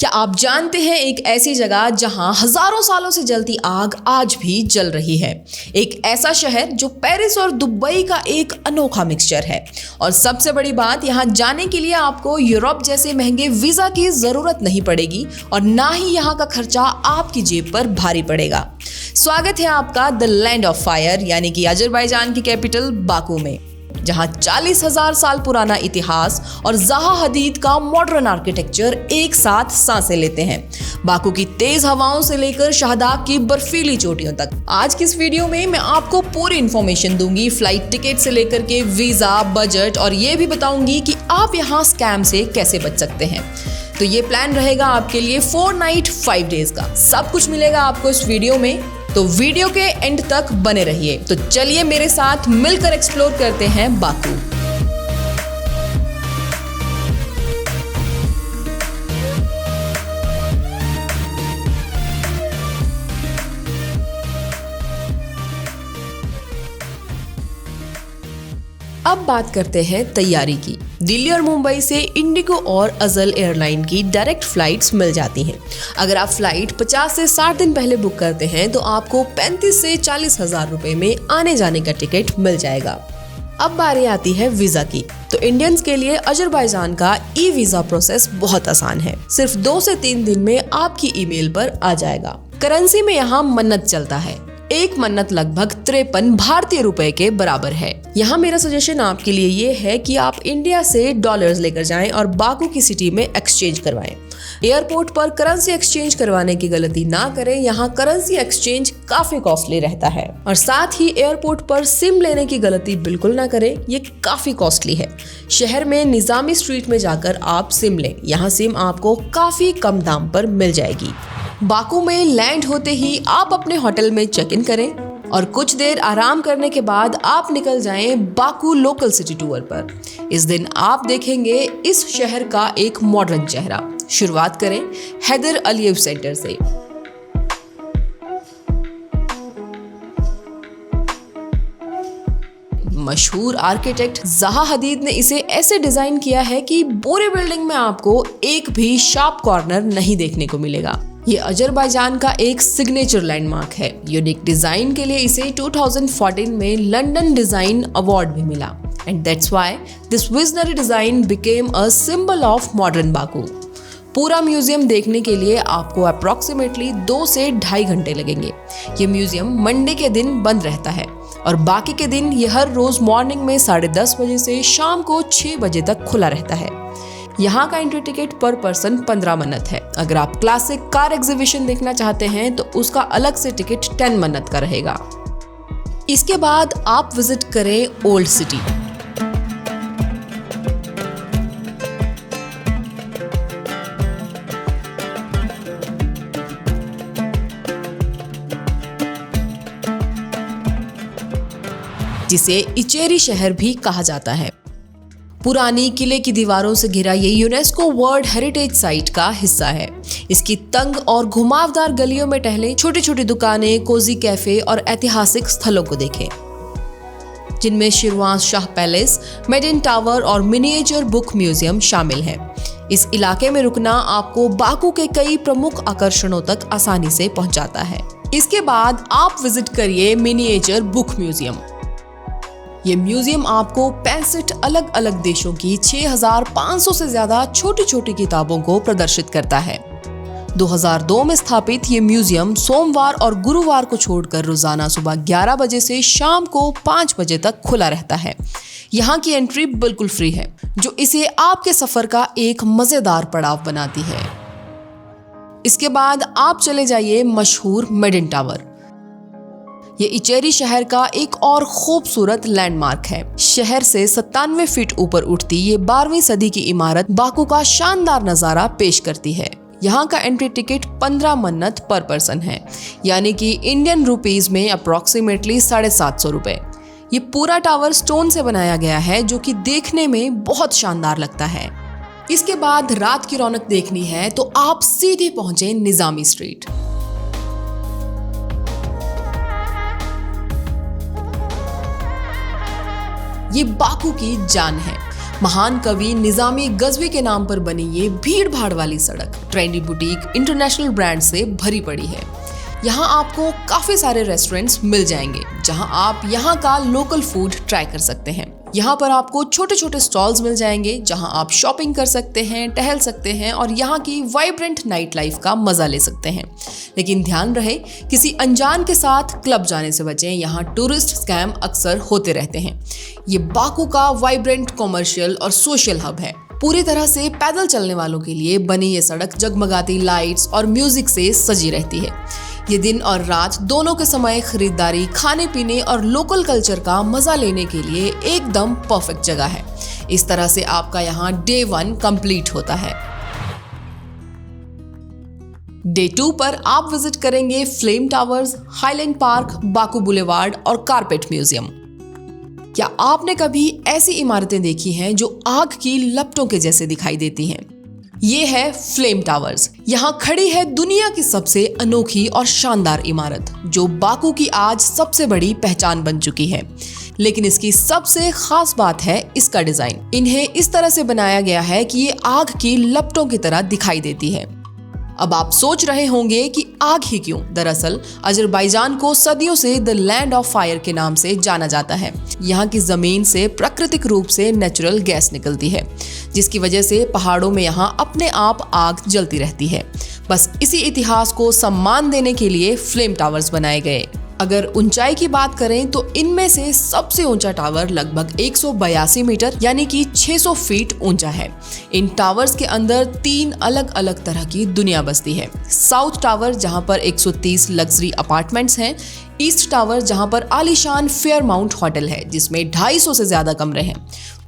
क्या आप जानते हैं एक ऐसी जगह जहां हजारों सालों से जलती आग आज भी जल रही है। एक ऐसा शहर जो पेरिस और दुबई का एक अनोखा मिक्सचर है। और सबसे बड़ी बात, यहां जाने के लिए आपको यूरोप जैसे महंगे वीजा की जरूरत नहीं पड़ेगी और ना ही यहां का खर्चा आपकी जेब पर भारी पड़ेगा। स्वागत है आपका द लैंड ऑफ फायर यानी कि अजरबैजान की कैपिटल बाकू में, जहां 40,000 साल पुराना इतिहास और ज़ाहा हदीद का मॉडर्न आर्किटेक्चर एक साथ सांसें लेते हैं। बाकू की तेज हवाओं से लेकर शहदाग की बर्फीली चोटियों तक। आज की इस वीडियो में मैं आपको पूरी इन्फॉर्मेशन दूंगी, फ्लाइट टिकट से लेकर के वीजा, बजट, और ये भी बताऊंगी कि आप यहाँ स्कैम से कैसे बच सकते हैं। तो ये प्लान रहेगा आपके लिए 4 नाइट 5 डेज का। सब कुछ मिलेगा आपको इस वीडियो में, तो वीडियो के एंड तक बने रहिए। तो चलिए मेरे साथ मिलकर एक्सप्लोर करते हैं बाकू। अब बात करते हैं तैयारी की। दिल्ली और मुंबई से इंडिगो और अजल एयरलाइन की डायरेक्ट फ्लाइट्स मिल जाती हैं। अगर आप फ्लाइट 50 से 60 दिन पहले बुक करते हैं तो आपको 35 से 40 हजार रुपए में आने जाने का टिकट मिल जाएगा। अब बारी आती है वीजा की। तो इंडियंस के लिए अजरबैजान का ई वीजा प्रोसेस बहुत आसान है। सिर्फ 2 से 3 दिन में आपकी ईमेल पर आ जाएगा। करेंसी में यहाँ मन्नत चलता है। एक मन्नत लगभग 53 भारतीय रुपए के बराबर है। यहाँ मेरा सजेशन आपके लिए ये है कि आप इंडिया से डॉलर्स लेकर जाएं और बाकू की सिटी में एक्सचेंज करवाएं। एयरपोर्ट पर करेंसी एक्सचेंज करवाने की गलती ना करें। यहाँ करेंसी एक्सचेंज काफी कॉस्टली रहता है। और साथ ही एयरपोर्ट पर सिम लेने की गलती बिल्कुल ना करें, ये काफी कॉस्टली है। शहर में निजामी स्ट्रीट में जाकर आप सिम लें। यहाँ सिम आपको काफी कम दाम पर मिल जाएगी। बाकू में लैंड होते ही आप अपने होटल में चेक इन करें और कुछ देर आराम करने के बाद आप निकल जाएं बाकू लोकल सिटी टूर पर। इस दिन आप देखेंगे इस शहर का एक मॉडर्न चेहरा। शुरुआत करें हैदर अलियव सेंटर से। मशहूर आर्किटेक्ट ज़ाहा हदीद ने इसे ऐसे डिजाइन किया है कि पूरे बिल्डिंग में आपको एक भी शार्प कॉर्नर नहीं देखने को मिलेगा। ये अजरबैजान का एक सिग्नेचर लैंडमार्क है। यूनिक डिजाइन के लिए इसे 2014 में लंदन डिजाइन अवार्ड भी मिला। And that's why this visionary design became a symbol of modern Baku. पूरा म्यूजियम देखने के लिए आपको अप्रोक्सीमेटली 2 से 2.5 घंटे लगेंगे। ये म्यूजियम मंडे के दिन बंद रहता है और बाकी के दिन ये हर रोज मॉर्निंग में 10:30 बजे से शाम को 6 बजे तक खुला रहता है। यहाँ का एंट्री टिकट पर पर्सन 15 मन्नत है। अगर आप क्लासिक कार एग्जीबिशन देखना चाहते हैं तो उसका अलग से टिकट 10 मन्नत का रहेगा। इसके बाद आप विजिट करें ओल्ड सिटी। जिसे इचेरी शहर भी कहा जाता है। पुरानी किले की दीवारों से घिरा ये यूनेस्को वर्ल्ड हेरिटेज साइट का हिस्सा है। इसकी तंग और घुमावदार गलियों में टहलें, छोटी छोटी दुकानें, कोजी कैफे और ऐतिहासिक स्थलों को देखें, जिनमें शिरवान शाह पैलेस, मेडिन टावर और मिनिएचर बुक म्यूजियम शामिल है। इस इलाके में रुकना आपको बाकू के कई प्रमुख आकर्षणों तक आसानी से पहुंचाता है। इसके बाद आप विजिट करिए मिनिएचर बुक म्यूजियम। ये म्यूजियम आपको 65 अलग अलग देशों की 6500 से ज्यादा छोटी छोटी किताबों को प्रदर्शित करता है। 2002 में स्थापित ये म्यूजियम सोमवार और गुरुवार को छोड़कर रोजाना सुबह 11 बजे से शाम को 5 बजे तक खुला रहता है। यहाँ की एंट्री बिल्कुल फ्री है, जो इसे आपके सफर का एक मजेदार पड़ाव बनाती है। इसके बाद आप चले जाइए मशहूर मेडिन टावर। ये इचेरी शहर का एक और खूबसूरत लैंडमार्क है। शहर से 97 फीट ऊपर उठती ये 12वीं सदी की इमारत बाकू का शानदार नजारा पेश करती है। यहाँ का एंट्री टिकट 15 मन्नत पर पर्सन है, यानी कि इंडियन रुपीज में अप्रोक्सीमेटली 750 रुपए। ये पूरा टावर स्टोन से बनाया गया है, जो कि देखने में बहुत शानदार लगता है। इसके बाद रात की रौनक देखनी है तो आप सीधे पहुंचे निजामी स्ट्रीट। ये बाकू की जान है। महान कवि निजामी गजवी के नाम पर बनी ये भीड़ भाड़ वाली सड़क ट्रेंडी बुटीक, इंटरनेशनल ब्रांड से भरी पड़ी है। यहाँ आपको काफी सारे रेस्टोरेंट्स मिल जाएंगे जहाँ आप यहाँ का लोकल फूड ट्राई कर सकते हैं। यहाँ पर आपको छोटे छोटे स्टॉल्स मिल जाएंगे जहाँ आप शॉपिंग कर सकते हैं, टहल सकते हैं और यहाँ की वाइब्रेंट नाइट लाइफ का मजा ले सकते हैं। लेकिन ध्यान रहे, किसी अनजान के साथ क्लब जाने से बचें। यहाँ टूरिस्ट स्कैम अक्सर होते रहते हैं। ये बाकू का वाइब्रेंट कॉमर्शियल और सोशल हब है। पूरी तरह से पैदल चलने वालों के लिए बनी ये सड़क जगमगाती लाइट्स और म्यूजिक से सजी रहती है। ये दिन और रात दोनों के समय खरीदारी, खाने पीने और लोकल कल्चर का मजा लेने के लिए एकदम परफेक्ट जगह है। इस तरह से आपका यहाँ डे 1 कंप्लीट होता है। डे 2 पर आप विजिट करेंगे flame towers, highland park, Baku boulevard और कारपेट म्यूजियम। क्या आपने कभी ऐसी इमारतें देखी हैं जो आग की लपटों के जैसे दिखाई देती हैं? ये है फ्लेम टावर्स। यहाँ खड़ी है दुनिया की सबसे अनोखी और शानदार इमारत जो बाकू की आज सबसे बड़ी पहचान बन चुकी है। लेकिन इसकी सबसे खास बात है इसका डिजाइन। इन्हें इस तरह से बनाया गया है कि ये आग की लपटों की तरह दिखाई देती है। अब आप सोच रहे होंगे कि आग ही क्यों? दरअसल अजरबैजान को सदियों से द लैंड ऑफ फायर के नाम से जाना जाता है। यहाँ की जमीन से प्राकृतिक रूप से नेचुरल गैस निकलती है, जिसकी वजह से पहाड़ों में यहाँ अपने आप आग जलती रहती है। बस इसी इतिहास को सम्मान देने के लिए फ्लेम टावर्स बनाए गए। अगर ऊंचाई की बात करें तो इनमें से सबसे ऊंचा टावर लगभग 182 मीटर यानी कि 600 फीट ऊंचा है। इन टावर्स के अंदर 3 अलग अलग तरह की दुनिया बसती है। साउथ टावर जहां पर 130 लग्जरी अपार्टमेंट्स हैं, ईस्ट टावर जहां पर आलीशान फेयरमाउंट होटल है जिसमें 250 से ज्यादा कमरे हैं,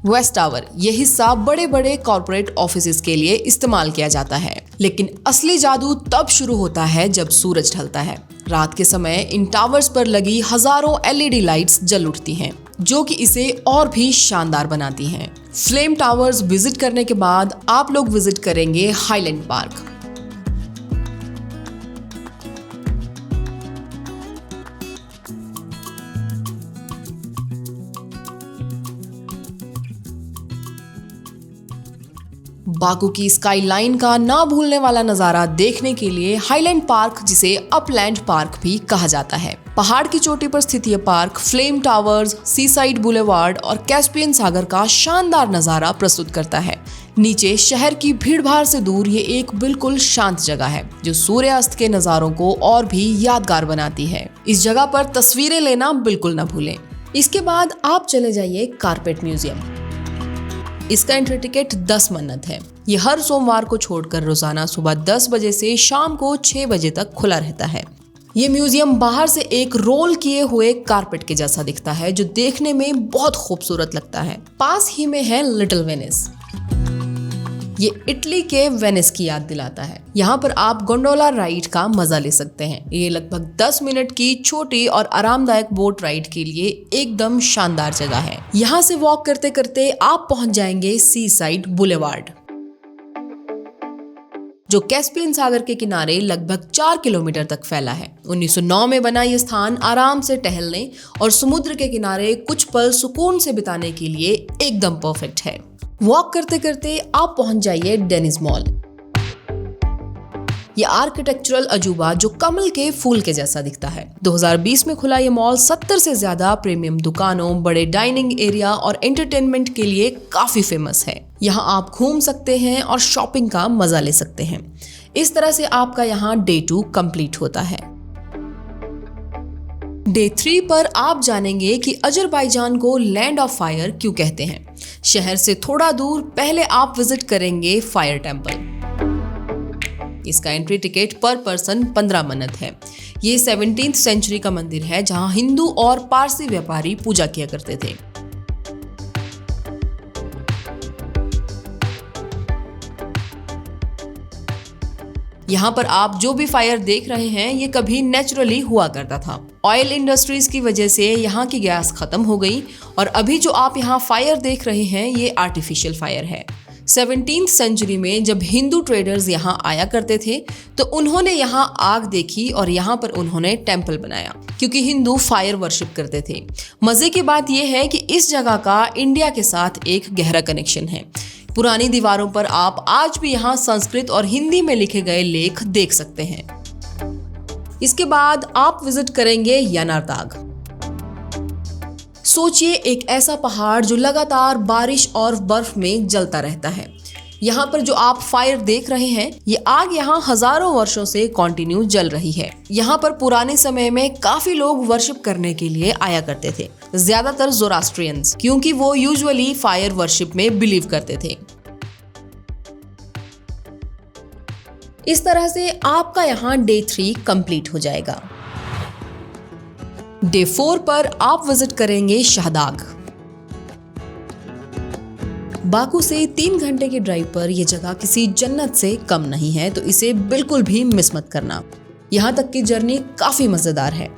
वेस्ट टावर ये हिस्सा बड़े बड़े कॉर्पोरेट ऑफिसेज के लिए इस्तेमाल किया जाता है। लेकिन असली जादू तब शुरू होता है जब सूरज ढलता है। रात के समय इन टावर्स पर लगी हजारों LED लाइट्स जल उठती हैं, जो कि इसे और भी शानदार बनाती हैं। फ्लेम टावर्स विजिट करने के बाद आप लोग विजिट करेंगे हाईलैंड पार्क। बाकू की स्काईलाइन का ना भूलने वाला नजारा देखने के लिए हाईलैंड पार्क, जिसे अपलैंड पार्क भी कहा जाता है, पहाड़ की चोटी पर स्थित यह park flame towers, seaside boulevard और कैस्पियन सागर का शानदार नजारा प्रस्तुत करता है। नीचे शहर की भीड़भाड़ से दूर ये एक बिल्कुल शांत जगह है जो सूर्यास्त के नजारों को और भी यादगार बनाती है। इस जगह पर तस्वीरें लेना बिल्कुल न भूलें। इसके बाद आप चले जाइए कारपेट म्यूजियम। इसका एंट्री टिकट 10 मन्नत है। ये हर सोमवार को छोड़कर रोजाना सुबह 10 बजे से शाम को 6 बजे तक खुला रहता है। ये म्यूजियम बाहर से एक रोल किए हुए कारपेट के जैसा दिखता है जो देखने में बहुत खूबसूरत लगता है। पास ही में है लिटिल वेनिस। ये इटली के वेनिस की याद दिलाता है। यहाँ पर आप गोंडोला राइड का मजा ले सकते हैं। ये लगभग 10 मिनट की छोटी और आरामदायक बोट राइड के लिए एकदम शानदार जगह है। यहाँ से वॉक करते करते आप पहुंच जाएंगे सी साइड बुलेवार्ड, जो कैस्पियन सागर के किनारे लगभग 4 किलोमीटर तक फैला है। 1909 में बना यह स्थान आराम से टहलने और समुद्र के किनारे कुछ पल सुकून से बिताने के लिए एकदम परफेक्ट है। वॉक करते करते आप पहुंच जाइए डेनिस मॉल। यह आर्किटेक्चरल अजूबा जो कमल के फूल के जैसा दिखता है। 2020 में खुला यह मॉल 70 से ज्यादा प्रीमियम दुकानों, बड़े डाइनिंग एरिया और एंटरटेनमेंट के लिए काफी फेमस है। यहाँ आप घूम सकते हैं और शॉपिंग का मजा ले सकते हैं। इस तरह से आपका यहाँ डे 2 कंप्लीट होता है। डे 3 पर आप जानेंगे कि अजरबैजान को लैंड ऑफ फायर क्यों कहते हैं। शहर से थोड़ा दूर पहले आप विजिट करेंगे फायर टेम्पल। इसका एंट्री टिकट पर पर्सन 15 मन्नत है। ये 17वीं सेंचुरी का मंदिर है जहां हिंदू और पारसी व्यापारी पूजा किया करते थे। यहाँ पर आप जो भी फायर देख रहे हैं ये कभी नेचुरली हुआ करता था। ऑयल इंडस्ट्रीज की वजह से यहाँ की गैस खत्म हो गई और अभी जो आप यहाँ फायर देख रहे हैं ये आर्टिफिशियल फायर है। 17th सेंचुरी में जब हिंदू ट्रेडर्स यहाँ आया करते थे तो उन्होंने यहाँ आग देखी और यहाँ पर उन्होंने टेम्पल बनाया, क्योंकि हिंदू फायर वर्शिप करते थे। मजे की बात यह है कि इस जगह का इंडिया के साथ एक गहरा कनेक्शन है। पुरानी दीवारों पर आप आज भी यहाँ संस्कृत और हिंदी में लिखे गए लेख देख सकते हैं। इसके बाद आप विजिट करेंगे यानारदाग। सोचिए एक ऐसा पहाड़ जो लगातार बारिश और बर्फ में जलता रहता है। यहाँ पर जो आप फायर देख रहे हैं, ये आग यहाँ हजारों वर्षों से कंटिन्यू जल रही है। यहाँ पर पुराने समय में काफी लोग वर्शिप करने के लिए आया करते थे, ज्यादातर ज़ोरास्ट्रियंस, क्योंकि वो यूजुअली फायर वर्शिप में बिलीव करते थे। इस तरह से आपका यहाँ डे 3 कंप्लीट हो जाएगा। डे 4 पर आप विजिट करेंगे शहदाग। बाकू से 3 घंटे के ड्राइव पर यह जगह किसी जन्नत से कम नहीं है, तो इसे बिल्कुल भी मिस मत करना। यहाँ तक की जर्नी काफी मजेदार है।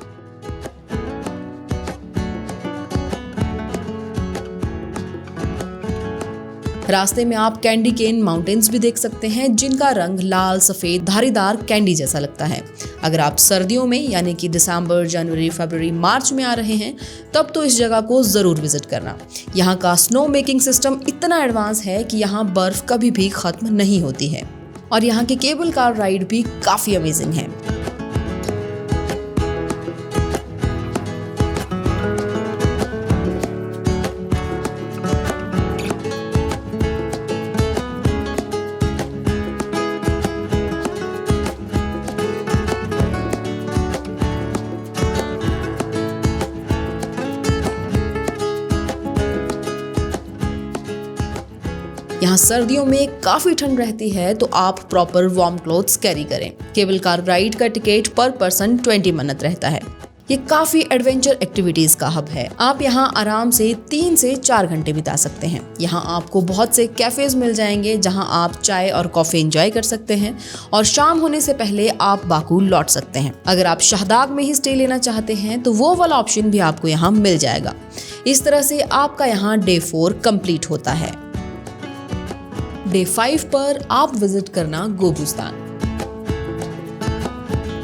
रास्ते में आप कैंडी केन माउंटेन्स भी देख सकते हैं, जिनका रंग लाल सफेद धारीदार कैंडी जैसा लगता है। अगर आप सर्दियों में यानी कि दिसंबर, जनवरी, फरवरी, मार्च में आ रहे हैं तब तो इस जगह को जरूर विजिट करना। यहाँ का स्नो मेकिंग सिस्टम इतना एडवांस है कि यहाँ बर्फ कभी भी खत्म नहीं होती है और यहाँ की केबल कार राइड भी काफी अमेजिंग है। यहाँ सर्दियों में काफी ठंड रहती है, तो आप प्रॉपर वार्म क्लोथ्स कैरी करें। केबल कार राइड का टिकट पर पर्सन 20 मन्नत रहता है। ये काफी एडवेंचर एक्टिविटीज का हब है। आप यहाँ आराम से 3 से 4 घंटे बिता सकते हैं। यहाँ आपको बहुत से कैफेज मिल जाएंगे जहाँ आप चाय और कॉफी एंजॉय कर सकते हैं और शाम होने से पहले आप बाकू लौट सकते हैं। अगर आप शहदाग में ही स्टे लेना चाहते हैं तो वो वाला ऑप्शन भी आपको यहाँ मिल जाएगा। इस तरह से आपका यहाँ डे 4 कंप्लीट होता है। डे 5 पर आप विजिट करना गोबुस्तान।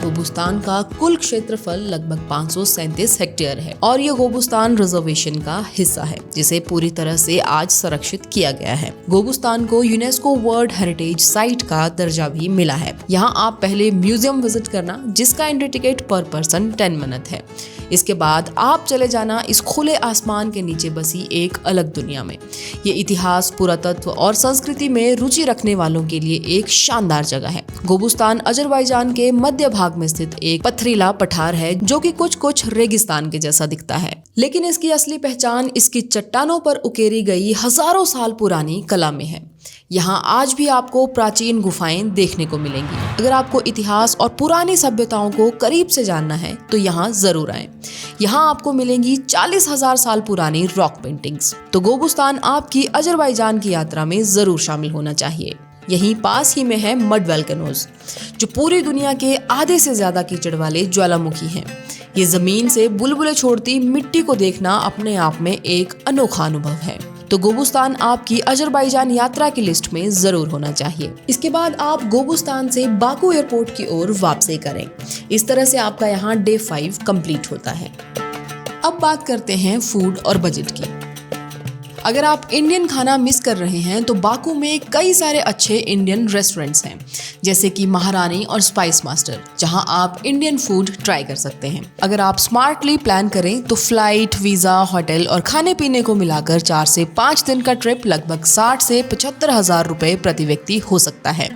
गोबुस्तान का कुल क्षेत्रफल लगभग 537 हेक्टेयर है और ये गोबुस्तान रिजर्वेशन का हिस्सा है, जिसे पूरी तरह से आज संरक्षित किया गया है। गोबुस्तान को यूनेस्को वर्ल्ड हेरिटेज साइट का दर्जा भी मिला है। यहाँ आप पहले म्यूजियम विजिट करना, जिसका एंट्री टिकट पर पर्सन 10 मन्नत है। इसके बाद आप चले जाना इस खुले आसमान के नीचे बसी एक अलग दुनिया में। ये इतिहास, पुरातत्व और संस्कृति में रुचि रखने वालों के लिए एक शानदार जगह है। गोबुस्तान अजरबैजान के मध्य भाग में स्थित एक पथरीला पठार है, जो कि कुछ रेगिस्तान के जैसा दिखता है, लेकिन इसकी असली पहचान इसकी चट्टानों पर उकेरी गई हजारों साल पुरानी कला में है। यहाँ आज भी आपको प्राचीन गुफाएं देखने को मिलेंगी। अगर आपको इतिहास और पुरानी सभ्यताओं को करीब से जानना है तो यहाँ जरूर आएं। यहाँ आपको मिलेंगी 40,000 साल पुरानी रॉक पेंटिंग्स। तो गोबुस्तान आपकी अजरबैजान की यात्रा में जरूर शामिल होना चाहिए। यहीं पास ही में है मड वोल्केनोज, जो पूरी दुनिया के आधे से ज्यादा कीचड़ वाले ज्वालामुखी हैं। ये जमीन से बुलबुले छोड़ती मिट्टी को देखना अपने आप में एक अनोखा अनुभव है। तो गोबुस्तान आपकी अजरबैजान यात्रा की लिस्ट में जरूर होना चाहिए। इसके बाद आप गोबुस्तान से बाकू एयरपोर्ट की ओर वापसी करें। इस तरह से आपका यहाँ डे 5 कंप्लीट होता है। अब बात करते हैं फूड और बजट की। अगर आप इंडियन खाना मिस कर रहे हैं तो बाकू में कई सारे अच्छे इंडियन रेस्टोरेंट्स हैं, जैसे कि महारानी और स्पाइस मास्टर, जहां आप इंडियन फूड ट्राई कर सकते हैं। अगर आप स्मार्टली प्लान करें तो फ्लाइट, वीजा, होटल और खाने पीने को मिलाकर 4 से 5 दिन का ट्रिप लगभग 60 से 75,000 रुपए प्रति व्यक्ति हो सकता है।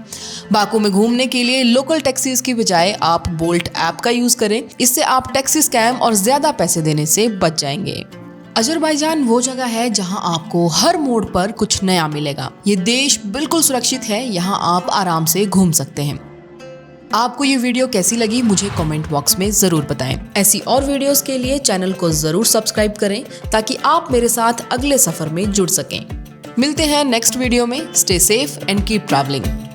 बाकू में घूमने के लिए लोकल टैक्सीज की बजाय आप बोल्ट ऐप का यूज करें। इससे आप टैक्सी स्कैम और ज्यादा पैसे देने से बच जाएंगे। अजरबैजान वो जगह है जहां आपको हर मोड़ पर कुछ नया मिलेगा। ये देश बिल्कुल सुरक्षित है, यहाँ आप आराम से घूम सकते हैं। आपको ये वीडियो कैसी लगी मुझे कमेंट बॉक्स में जरूर बताएं। ऐसी और वीडियोस के लिए चैनल को जरूर सब्सक्राइब करें ताकि आप मेरे साथ अगले सफर में जुड़ सकें। मिलते हैं नेक्स्ट वीडियो में। Stay safe and keep travelling.